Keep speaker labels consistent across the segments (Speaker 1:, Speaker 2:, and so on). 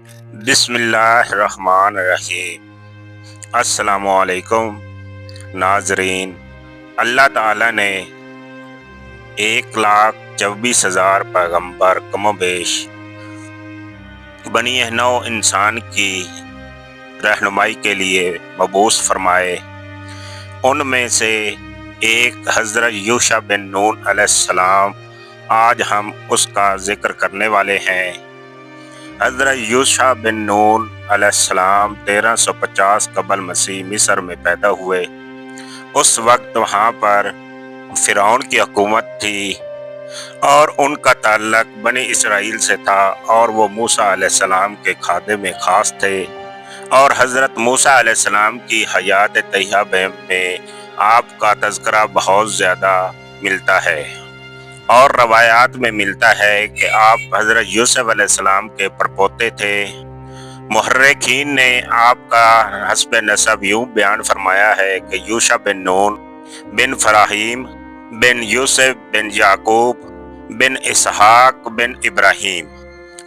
Speaker 1: بسم اللہ الرحمن الرحیم۔ السلام علیکم ناظرین۔ اللہ تعالیٰ نے 1,24,000 پیغمبر کم و بیش بنی نوع انسان کی رہنمائی کے لیے مبعوث فرمائے۔ ان میں سے ایک حضرت یوشع بن نون علیہ السلام آج ہم اس کا ذکر کرنے والے ہیں۔ حضرت یوشع بن نون علیہ السلام 1350 قبل مسیح مصر میں پیدا ہوئے۔ اس وقت وہاں پر فرعون کی حکومت تھی اور ان کا تعلق بنی اسرائیل سے تھا، اور وہ موسیٰ علیہ السلام کے خادم میں خاص تھے۔ اور حضرت موسیٰ علیہ السلام کی حیات طیبہ میں آپ کا تذکرہ بہت زیادہ ملتا ہے، اور روایات میں ملتا ہے کہ آپ حضرت یوسف علیہ السلام کے پرپوتے تھے۔ محرخین نے آپ کا حسب نسب یوں بیان فرمایا ہے کہ یوشع بن نون بن فراہیم بن یوسف بن یعقوب بن اسحاق بن ابراہیم،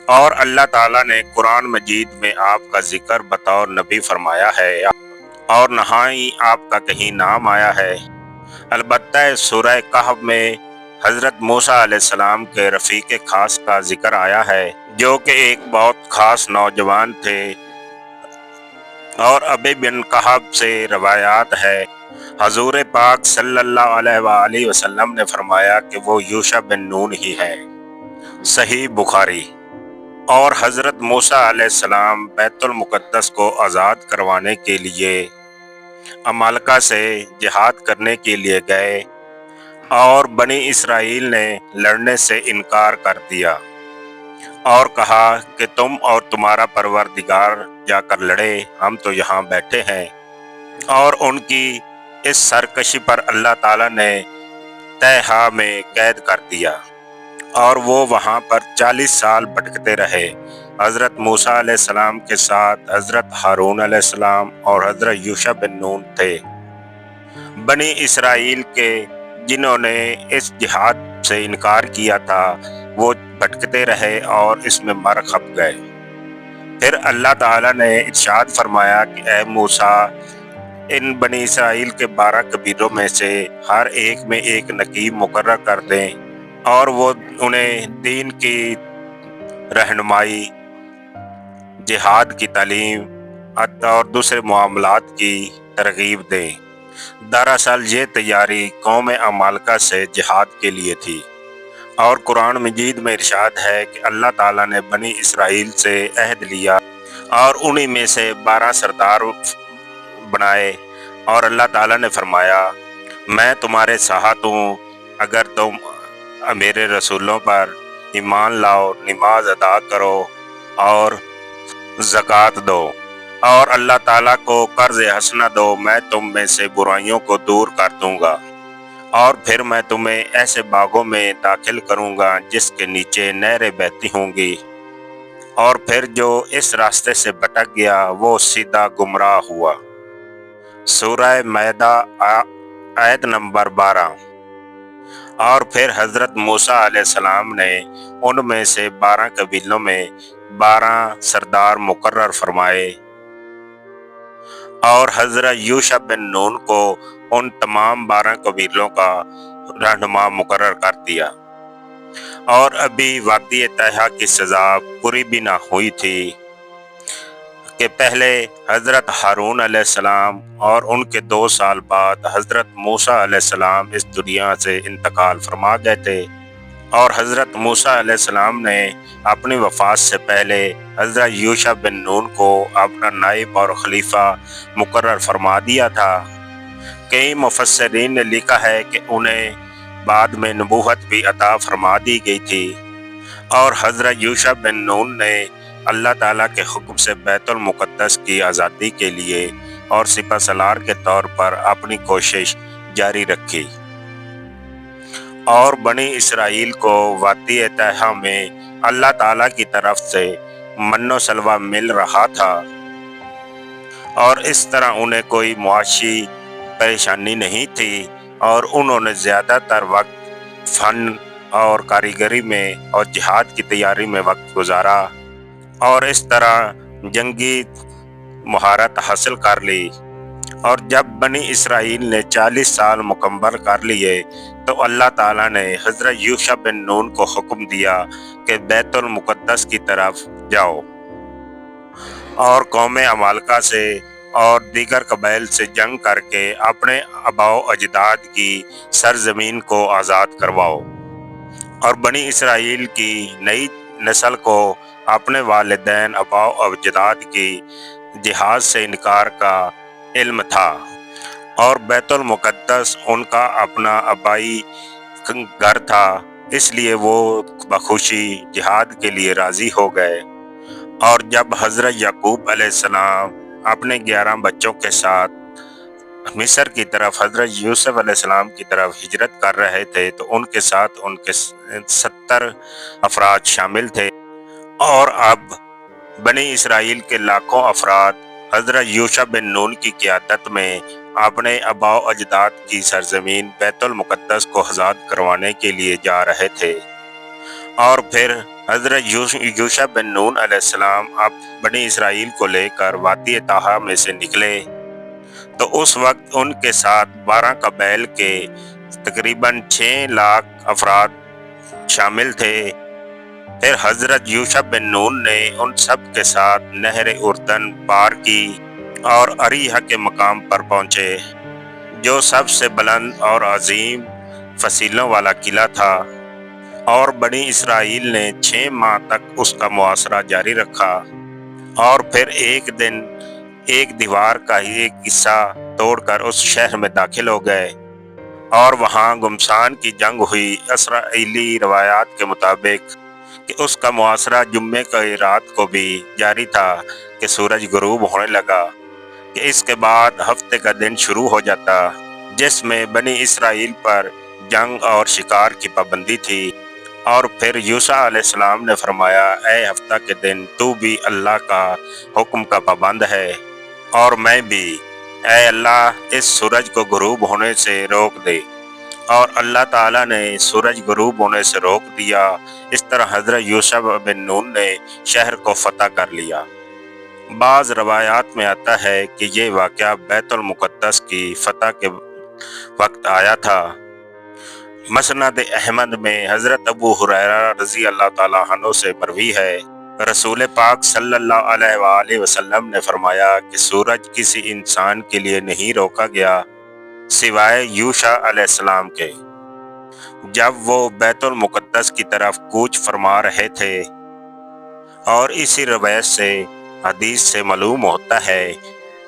Speaker 1: اور اللہ تعالیٰ نے قرآن مجید میں آپ کا ذکر بطور نبی فرمایا ہے، اور نہ ہی آپ کا کہیں نام آیا ہے۔ البتہ سورہ کہف میں حضرت موسیٰ علیہ السلام کے رفیق خاص کا ذکر آیا ہے، جو کہ ایک بہت خاص نوجوان تھے، اور ابی بن کہف سے روایات ہے۔ حضور پاک صلی اللہ علیہ وآلہ وسلم نے فرمایا کہ وہ یوشع بن نون ہی ہے، صحیح بخاری۔ اور حضرت موسیٰ علیہ السلام بیت المقدس کو آزاد کروانے کے لیے عمالقہ سے جہاد کرنے کے لیے گئے، اور بنی اسرائیل نے لڑنے سے انکار کر دیا اور کہا کہ تم اور تمہارا پروردگار جا کر لڑے، ہم تو یہاں بیٹھے ہیں۔ اور ان کی اس سرکشی پر اللہ تعالیٰ نے تہہ میں قید کر دیا، اور وہ وہاں پر 40 سال بھٹکتے رہے۔ حضرت موسیٰ علیہ السلام کے ساتھ حضرت ہارون علیہ السلام اور حضرت یوشع بن نون تھے۔ بنی اسرائیل کے جنہوں نے اس جہاد سے انکار کیا تھا، وہ بھٹکتے رہے اور اس میں مر کھپ گئے۔ پھر اللہ تعالیٰ نے ارشاد فرمایا کہ اے موسیٰ، ان بنی اسرائیل کے 12 قبیلوں میں سے ہر ایک میں ایک نقیب مقرر کر دیں، اور وہ انہیں دین کی رہنمائی، جہاد کی تعلیم اور دوسرے معاملات کی ترغیب دیں۔ دراصل یہ تیاری قوم عمالقہ سے جہاد کے لیے تھی، اور قرآن مجید میں ارشاد ہے کہ اللہ تعالیٰ نے بنی اسرائیل سے عہد لیا اور انہی میں سے 12 سردار بنائے، اور اللہ تعالیٰ نے فرمایا میں تمہارے ساتھ ہوں اگر تم میرے رسولوں پر ایمان لاؤ، نماز ادا کرو اور زکوٰۃ دو، اور اللہ تعالیٰ کو قرض حسنہ دو، میں تم میں سے برائیوں کو دور کر دوں گا، اور پھر میں تمہیں ایسے باغوں میں داخل کروں گا جس کے نیچے نہریں بہتی ہوں گی۔ اور پھر جو اس راستے سے بھٹک گیا وہ سیدھا گمراہ ہوا۔ سورہ مائدہ آیت نمبر 12۔ اور پھر حضرت موسیٰ علیہ السلام نے ان میں سے 12 قبیلوں میں 12 سردار مقرر فرمائے، اور حضرت یوشع بن نون کو ان تمام 12 قبیلوں کا رہنما مقرر کر دیا۔ اور ابھی وادی تہہ کی سزا پوری بھی نہ ہوئی تھی کہ پہلے حضرت ہارون علیہ السلام اور ان کے 2 سال بعد حضرت موسیٰ علیہ السلام اس دنیا سے انتقال فرما گئے تھے، اور حضرت موسیٰ علیہ السلام نے اپنی وفات سے پہلے حضرت یوشع بن نون کو اپنا نائب اور خلیفہ مقرر فرما دیا تھا۔ کئی مفسرین نے لکھا ہے کہ انہیں بعد میں نبوت بھی عطا فرما دی گئی تھی، اور حضرت یوشع بن نون نے اللہ تعالیٰ کے حکم سے بیت المقدس کی آزادی کے لیے اور سپہ سالار کے طور پر اپنی کوشش جاری رکھی، اور بنی اسرائیل کو وادی تہہ میں اللہ تعالیٰ کی طرف سے من و سلوہ مل رہا تھا، اور اس طرح انہیں کوئی معاشی پریشانی نہیں تھی، اور انہوں نے زیادہ تر وقت فن اور کاریگری میں اور جہاد کی تیاری میں وقت گزارا، اور اس طرح جنگی مہارت حاصل کر لی۔ اور جب بنی اسرائیل نے 40 سال مکمل کر لیے تو اللہ تعالیٰ نے حضرت یوشع بن نون کو حکم دیا کہ بیت المقدس کی طرف جاؤ اور قوم عمالقہ سے اور دیگر قبائل سے جنگ کر کے اپنے آباء و اجداد کی سرزمین کو آزاد کرواؤ، اور بنی اسرائیل کی نئی نسل کو اپنے والدین آباء و اجداد کی جہاد سے انکار کا علم تھا، اور بیت المقدس ان کا اپنا آبائی گھر تھا، اس لیے وہ بخوشی جہاد کے لیے راضی ہو گئے۔ اور جب حضرت یعقوب علیہ السلام اپنے 11 بچوں کے ساتھ مصر کی طرف حضرت یوسف علیہ السلام کی طرف ہجرت کر رہے تھے تو ان کے ساتھ ان کے 70 افراد شامل تھے، اور اب بنی اسرائیل کے لاکھوں افراد حضرت یوشع بن نون کی قیادت میں اپنے آباء و اجداد کی سرزمین بیت المقدس کو آزاد کروانے کے لیے جا رہے تھے۔ اور پھر حضرت یوشع بن نون علیہ السلام اب بنی اسرائیل کو لے کر وادی طٰہا میں سے نکلے تو اس وقت ان کے ساتھ 12 قبائل کے تقریباً 6 لاکھ افراد شامل تھے۔ پھر حضرت یوشع بن نون نے ان سب کے ساتھ نہر اردن پار کی اور اریحہ کے مقام پر پہنچے، جو سب سے بلند اور عظیم فصیلوں والا قلعہ تھا، اور بنی اسرائیل نے 6 ماہ تک اس کا محاصرہ جاری رکھا، اور پھر ایک دن ایک دیوار کا ہی ایک حصہ توڑ کر اس شہر میں داخل ہو گئے، اور وہاں گمسان کی جنگ ہوئی۔ اسرائیلی روایات کے مطابق کہ اس کا محاصرہ جمعے کی رات کو بھی جاری تھا کہ سورج غروب ہونے لگا، کہ اس کے بعد ہفتے کا دن شروع ہو جاتا جس میں بنی اسرائیل پر جنگ اور شکار کی پابندی تھی۔ اور پھر یوشع علیہ السلام نے فرمایا، اے ہفتہ کے دن تو بھی اللہ کا حکم کا پابند ہے اور میں بھی، اے اللہ اس سورج کو غروب ہونے سے روک دے۔ اور اللہ تعالیٰ نے سورج غروب ہونے سے روک دیا۔ اس طرح حضرت یوشع بن نون نے شہر کو فتح کر لیا۔ بعض روایات میں آتا ہے کہ یہ واقعہ بیت المقدس کی فتح کے وقت آیا تھا۔ مسند احمد میں حضرت ابو ہریرہ رضی اللہ تعالیٰ عنہ سے مروی ہے، رسول پاک صلی اللہ علیہ وآلہ وسلم نے فرمایا کہ سورج کسی انسان کے لیے نہیں روکا گیا سوائے یوشع علیہ السلام کے، جب وہ بیت المقدس کی طرف کوچ فرما رہے تھے۔ اور اسی روایت سے حدیث سے معلوم ہوتا ہے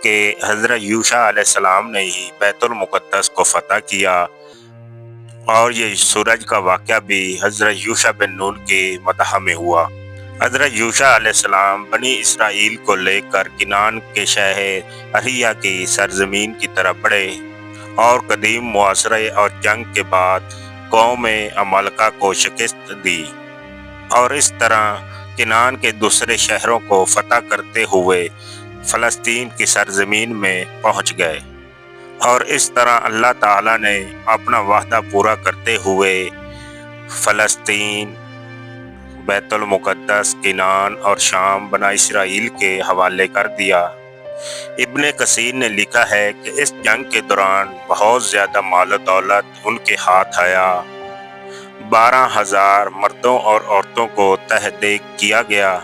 Speaker 1: کہ حضرت یوشع علیہ السلام نے ہی بیت المقدس کو فتح کیا، اور یہ سورج کا واقعہ بھی حضرت یوشع بن نون کی مدح میں ہوا۔ حضرت یوشع علیہ السلام بنی اسرائیل کو لے کر کنعان کے شہر اریحہ کی سرزمین کی طرف بڑھے، اور قدیم محاصرے اور جنگ کے بعد قوم عمالقہ کو شکست دی، اور اس طرح کنعان کے دوسرے شہروں کو فتح کرتے ہوئے فلسطین کی سرزمین میں پہنچ گئے۔ اور اس طرح اللہ تعالیٰ نے اپنا وعدہ پورا کرتے ہوئے فلسطین، بیت المقدس، کنعان اور شام بنی اسرائیل کے حوالے کر دیا۔ ابن کثیر نے لکھا ہے کہ اس جنگ کے دوران بہت زیادہ مال و دولت ان کے ہاتھ آیا، 12,000 مردوں اور عورتوں کو تحریک کیا گیا،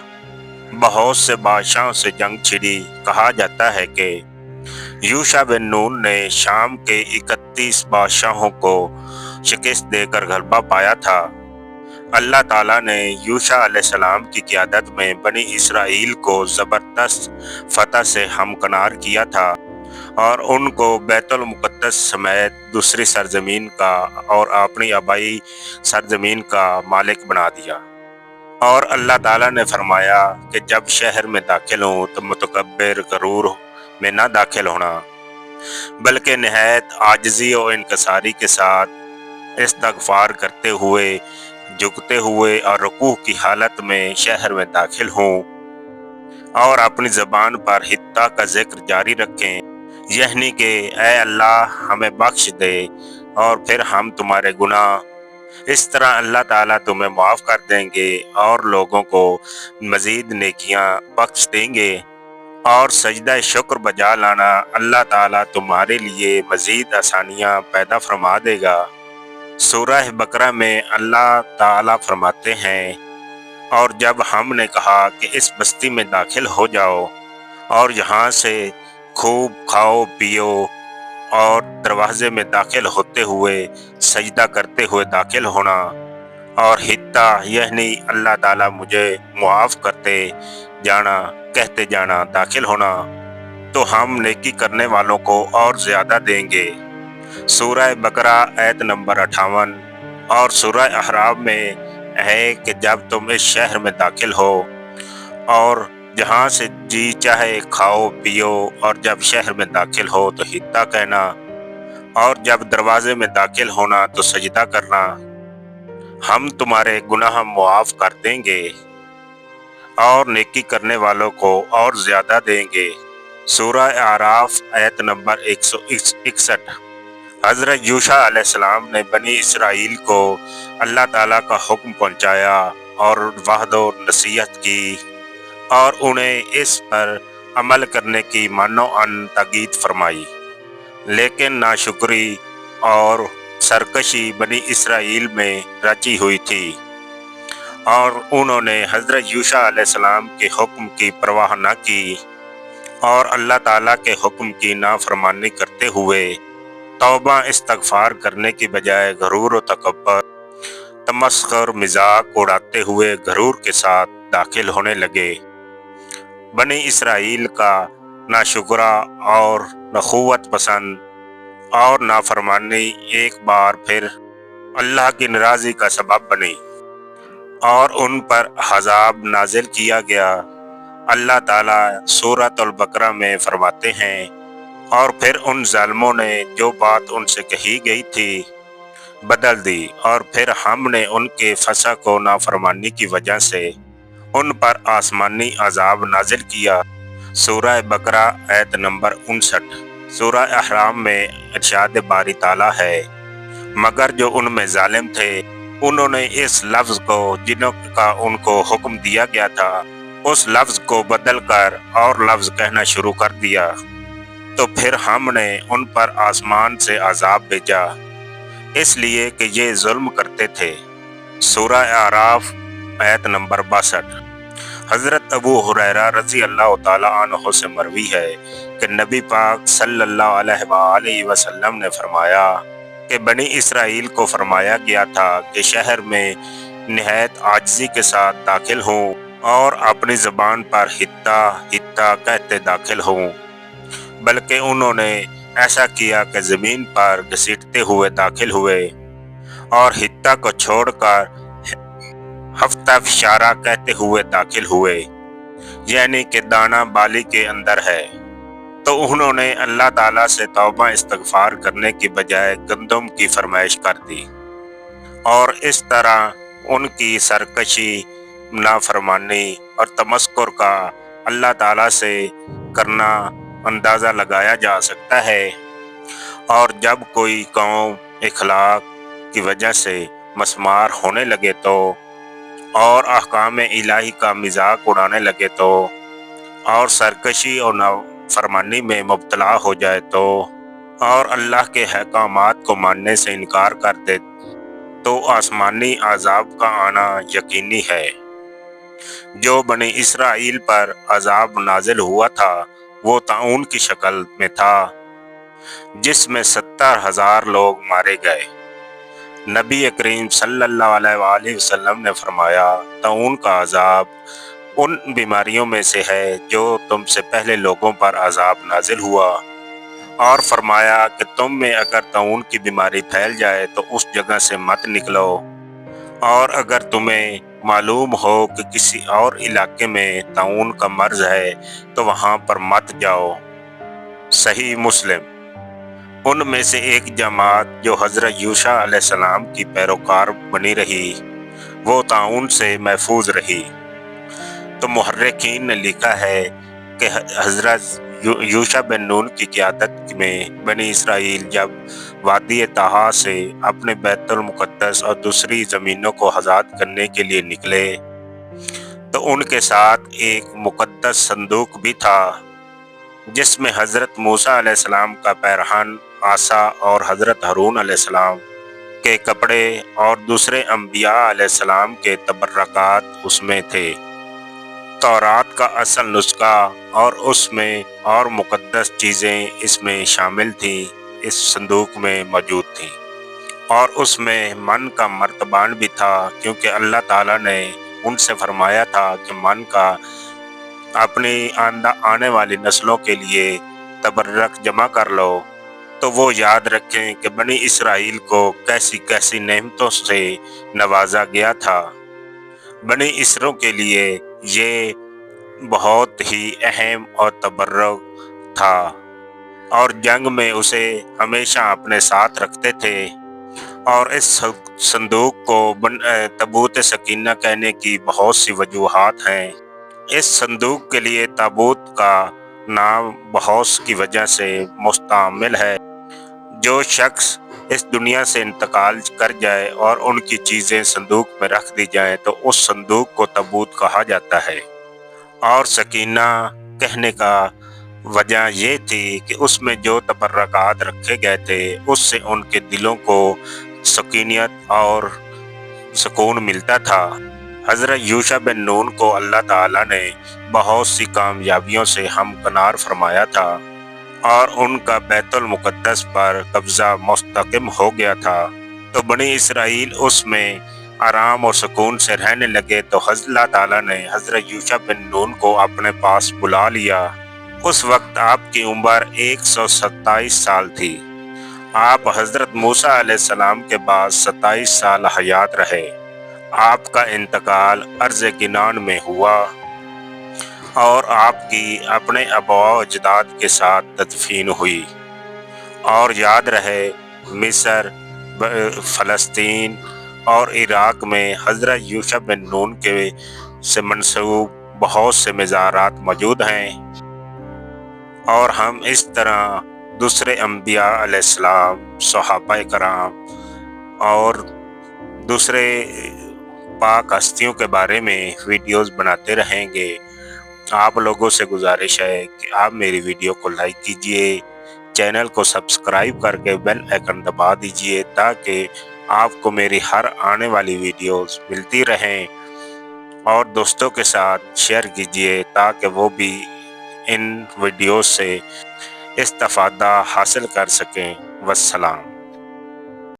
Speaker 1: بہت سے بادشاہوں سے جنگ چھڑی۔ کہا جاتا ہے کہ یوشع بن نون نے شام کے 31 بادشاہوں کو شکست دے کر غلبہ پایا تھا۔ اللہ تعالیٰ نے یوشع علیہ السلام کی قیادت میں بنی اسرائیل کو زبردست فتح سے ہمکنار کیا تھا، اور ان کو بیت المقدس سمیت دوسری سرزمین کا اور اپنی آبائی سرزمین کا مالک بنا دیا۔ اور اللہ تعالیٰ نے فرمایا کہ جب شہر میں داخل ہوں تو متکبر غرور میں نہ داخل ہونا، بلکہ نہایت عاجزی و انکساری کے ساتھ استغفار کرتے ہوئے، جھکتے ہوئے اور رکوع کی حالت میں شہر میں داخل ہوں، اور اپنی زبان پر حتہ کا ذکر جاری رکھیں، یعنی کہ اے اللہ ہمیں بخش دے، اور پھر ہم تمہارے گناہ اس طرح اللہ تعالیٰ تمہیں معاف کر دیں گے اور لوگوں کو مزید نیکیاں بخش دیں گے، اور سجدہ شکر بجا لانا اللہ تعالیٰ تمہارے لیے مزید آسانیاں پیدا فرما دے گا۔ سورہ بقرہ میں اللہ تعالیٰ فرماتے ہیں، اور جب ہم نے کہا کہ اس بستی میں داخل ہو جاؤ اور یہاں سے خوب کھاؤ پیو، اور دروازے میں داخل ہوتے ہوئے سجدہ کرتے ہوئے داخل ہونا، اور حتیٰ یعنی اللہ تعالیٰ مجھے معاف کرتے جانا کہتے جانا داخل ہونا، تو ہم نیکی کرنے والوں کو اور زیادہ دیں گے۔ سورہ بقرہ آیت نمبر 58۔ اور سورہ احراب میں ہے کہ جب تم اس شہر میں داخل ہو اور جہاں سے جی چاہے کھاؤ پیو، اور جب شہر میں داخل ہو تو حتیٰ کہنا، اور جب دروازے میں داخل ہونا تو سجدہ کرنا، ہم تمہارے گناہ معاف کر دیں گے اور نیکی کرنے والوں کو اور زیادہ دیں گے۔ سورہ اعراف آیت نمبر 161۔ حضرت یوشع علیہ السلام نے بنی اسرائیل کو اللہ تعالیٰ کا حکم پہنچایا اور وعد و نصیحت کی، اور انہیں اس پر عمل کرنے کی منع و تاکید فرمائی، لیکن ناشکری اور سرکشی بنی اسرائیل میں رچی ہوئی تھی، اور انہوں نے حضرت یوشع علیہ السلام کے حکم کی پرواہ نہ کی، اور اللہ تعالیٰ کے حکم کی نافرمانی کرتے ہوئے توبہ استغفار کرنے کی بجائے غرور و تکبر، تمسخر مذاق اڑاتے ہوئے غرور کے ساتھ داخل ہونے لگے۔ بنی اسرائیل کا ناشکرا اور نخوت پسند اور نافرمانی ایک بار پھر اللہ کی ناراضی کا سبب بنی، اور ان پر عذاب نازل کیا گیا۔ اللہ تعالیٰ سورۃ البقرہ میں فرماتے ہیں، اور پھر ان ظالموں نے جو بات ان سے کہی گئی تھی بدل دی، اور پھر ہم نے ان کے فسق و نافرمانی کی وجہ سے ان پر آسمانی عذاب نازل کیا۔ سورہ بقرہ آیت نمبر 59۔ سورہ احراب میں ارشاد باری تعالیٰ ہے، مگر جو ان میں ظالم تھے انہوں نے اس لفظ کو جنہوں کا ان کو حکم دیا گیا تھا اس لفظ کو بدل کر اور لفظ کہنا شروع کر دیا، تو پھر ہم نے ان پر آسمان سے عذاب بھیجا، اس لیے کہ یہ ظلم کرتے تھے۔ سورہ اعراف آیت نمبر 62۔ حضرت ابو ہریرہ رضی اللہ تعالیٰ عنہ سے مروی ہے کہ نبی پاک صلی اللہ علیہ وآلہ وسلم نے فرمایا کہ بنی اسرائیل کو فرمایا گیا تھا کہ شہر میں نہایت عاجزی کے ساتھ داخل ہوں اور اپنی زبان پر حتیٰ حتیٰ کہتے داخل ہوں، بلکہ انہوں نے ایسا کیا کہ زمین پر گھسیٹتے ہوئے داخل ہوئے، اور حتیٰ کو چھوڑ کر ہفتہ فشارہ کہتے ہوئے داخل ہوئے، یعنی کہ دانہ بالی کے اندر ہے۔ تو انہوں نے اللہ تعالیٰ سے توبہ استغفار کرنے کی بجائے گندم کی فرمائش کر دی، اور اس طرح ان کی سرکشی، نافرمانی اور تمسخر کا اللہ تعالیٰ سے کرنا اندازہ لگایا جا سکتا ہے۔ اور جب کوئی قوم اخلاق کی وجہ سے مسمار ہونے لگے تو، اور احکام الہی کا مذاق اڑانے لگے تو، اور سرکشی اور نافرمانی میں مبتلا ہو جائے تو، اور اللہ کے احکامات کو ماننے سے انکار کر دے تو آسمانی عذاب کا آنا یقینی ہے۔ جو بنی اسرائیل پر عذاب نازل ہوا تھا وہ طاعون کی شکل میں تھا، جس میں 70,000 لوگ مارے گئے۔ نبی کریم صلی اللہ علیہ وآلہ وسلم نے فرمایا، طاعون کا عذاب ان بیماریوں میں سے ہے جو تم سے پہلے لوگوں پر عذاب نازل ہوا، اور فرمایا کہ تم میں اگر طاعون کی بیماری پھیل جائے تو اس جگہ سے مت نکلو، اور اگر تمہیں معلوم ہو کہ کسی اور علاقے میں طاعون کا مرض ہے تو وہاں پر مت جاؤ۔ صحیح مسلم۔ ان میں سے ایک جماعت جو حضرت یوشع علیہ السلام کی پیروکار بنی رہی وہ طاعون سے محفوظ رہی۔ تو محرخین نے لکھا ہے کہ حضرت یوشع بن نون کی قیادت میں بنی اسرائیل جب وادی طہا سے اپنے بیت المقدس اور دوسری زمینوں کو آزاد کرنے کے لیے نکلے تو ان کے ساتھ ایک مقدس صندوق بھی تھا جس میں حضرت موسیٰ علیہ السلام کا پیرہن، عصا اور حضرت ہارون علیہ السلام کے کپڑے اور دوسرے انبیاء علیہ السلام کے تبرکات اس میں تھے۔ تورات کا اصل نسخہ اور اس میں اور مقدس چیزیں اس میں شامل تھیں، اس صندوق میں موجود تھیں، اور اس میں من کا مرتبان بھی تھا، کیونکہ اللہ تعالیٰ نے ان سے فرمایا تھا کہ من کا اپنی آنے والی نسلوں کے لیے تبرک جمع کر لو، تو وہ یاد رکھیں کہ بنی اسرائیل کو کیسی کیسی نعمتوں سے نوازا گیا تھا۔ بنی اسرائیل کے لیے یہ بہت ہی اہم اور تبرک تھا، اور جنگ میں اسے ہمیشہ اپنے ساتھ رکھتے تھے۔ اور اس صندوق کو تابوت سکینہ کہنے کی بہت سی وجوہات ہیں۔ اس صندوق کے لیے تابوت کا نام بہت کی وجہ سے مستعمل ہے۔ جو شخص اس دنیا سے انتقال کر جائے اور ان کی چیزیں صندوق میں رکھ دی جائیں تو اس صندوق کو تابوت کہا جاتا ہے۔ اور سکینہ کہنے کا وجہ یہ تھی کہ اس میں جو تبرکات رکھے گئے تھے اس سے ان کے دلوں کو سکینت اور سکون ملتا تھا۔ حضرت یوشع بن نون کو اللہ تعالیٰ نے بہت سی کامیابیوں سے ہمکنار فرمایا تھا، اور ان کا بیت المقدس پر قبضہ مستحکم ہو گیا تھا، تو بنی اسرائیل اس میں آرام اور سکون سے رہنے لگے۔ تو اللہ تعالیٰ نے حضرت یوشع بن نون کو اپنے پاس بلا لیا۔ اس وقت آپ کی عمر 127 سال تھی۔ آپ حضرت موسیٰ علیہ السلام کے بعد 27 سال حیات رہے۔ آپ کا انتقال ارض کنعان میں ہوا، اور آپ کی اپنے آباء و اجداد کے ساتھ تدفین ہوئی۔ اور یاد رہے، مصر، فلسطین اور عراق میں حضرت یوشع بن نون کے سے منسوب بہت سے مزارات موجود ہیں، اور ہم اس طرح دوسرے انبیاء علیہ السلام، صحابہ کرام اور دوسرے پاک ہستیوں کے بارے میں ویڈیوز بناتے رہیں گے۔ آپ لوگوں سے گزارش ہے کہ آپ میری ویڈیو کو لائک کیجئے، چینل کو سبسکرائب کر کے بیل آئیکن دبا دیجئے تاکہ آپ کو میری ہر آنے والی ویڈیوز ملتی رہیں، اور دوستوں کے ساتھ شیئر کیجئے تاکہ وہ بھی ان ویڈیوز سے استفادہ حاصل کر سکیں۔ والسلام۔